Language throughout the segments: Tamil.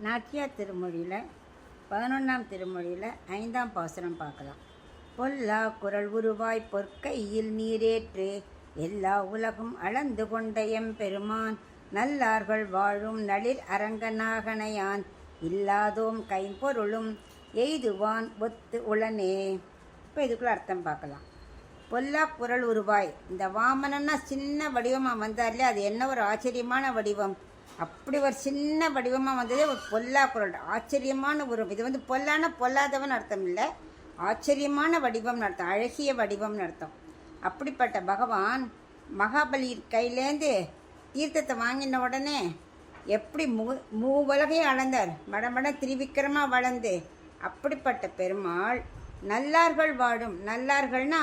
நாச்சியார் திருமொழியில் 11ஆம் திருமொழியில் 5ஆம் பாசுரம் பார்க்கலாம். பொல்லா குரல் உருவாய் பொற்கையில் நீரேற்று எல்லா உலகும் அளந்து கொண்ட எம்பெருமான் நல்லார்கள் வாழும் நளிர் அரங்கனாகனையான் இல்லாதோம் கைம்பொருளும் எய்துவான் ஒத்து உளனே. இப்போ இதுக்குள்ள அர்த்தம் பார்க்கலாம். பொல்லா குரல் உருவாய், இந்த வாமனன்னா சின்ன வடிவமாக வந்தார்லையே, அது என்ன ஒரு ஆச்சரியமான வடிவம். அப்படி ஒரு சின்ன வடிவமாக வந்ததே ஒரு பொல்லா குரல், ஆச்சரியமான உருவம். இது பொல்லான பொல்லாதவன் அர்த்தம் இல்லை, ஆச்சரியமான வடிவம்னு அர்த்தம், அழகிய வடிவம்னு அர்த்தம். அப்படிப்பட்ட பகவான் மகாபலி கையிலேருந்து தீர்த்தத்தை வாங்கின உடனே எப்படி மூவலகையும் அளந்தார், மடமட திரிவிக்கிரமாக வளர்ந்து. அப்படிப்பட்ட பெருமாள் நல்லார்கள் வாழும், நல்லார்கள்னா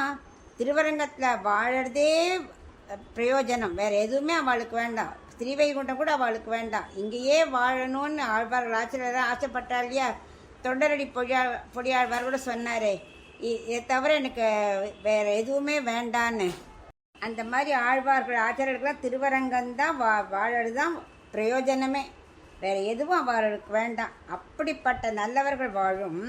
திருவரங்கத்தில் வாழறதே பிரயோஜனம், வேறு எதுவுமே அவளுக்கு வேண்டாம். ஸ்ரீவைகுண்டம் கூட அவளுக்கு வேண்டாம், இங்கேயே வாழணும்னு ஆழ்வார்கள் ஆச்சரியராக ஆசைப்பட்டாள் இல்லையா. தொண்டரடி பொடியாழ்வார் கூட சொன்னார், இதை தவிர எனக்கு வேறு எதுவுமே வேண்டான்னு. அந்த மாதிரி ஆழ்வார்கள் ஆச்சாரியர்களுக்கெல்லாம் திருவரங்கம்தான் வாழறது தான் பிரயோஜனமே, வேறு எதுவும் அவர்களுக்கு வேண்டாம். அப்படிப்பட்ட நல்லவர்கள் வாழும்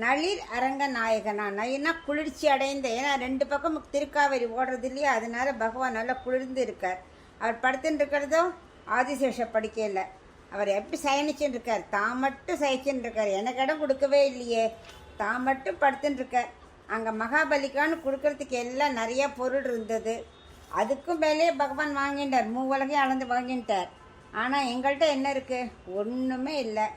நளிர் அரங்க நாயகனா, நயினா குளிர்ச்சி அடைந்த, ஏன்னா 2 பக்கம் திருக்காவேரி ஓடுறது இல்லையா, அதனால பகவான் நல்லா குளிர்ந்து இருக்கார். அவர் படுத்துன்னு இருக்கிறதோ ஆதிசேஷ படுக்கையில், அவர் எப்படி சயனிச்சுன்னு இருக்கார், தான் மட்டும் சகிச்சுன்னு இருக்கார், எனக்கு இடம் கொடுக்கவே இல்லையே, தான் மட்டும் படுத்துன்னு இருக்கார். அங்கே மகாபலிக்கான்னு கொடுக்கறதுக்கு எல்லாம் நிறையா பொருள் இருந்தது, அதுக்கும் மேலேயே பகவான் வாங்கிட்டார், மூவலகையும் அளந்து வாங்கிட்டார். ஆனால் எங்கள்கிட்ட என்ன இருக்குது, ஒன்றுமே இல்லை.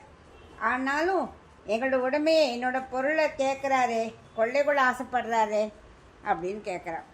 ஆனாலும் எங்களோட உடமையே என்னோட பொருளை கேட்குறாரு, கொள்ளை கொள்ள ஆசைப்படுறாரு அப்படின்னு கேட்குறான்.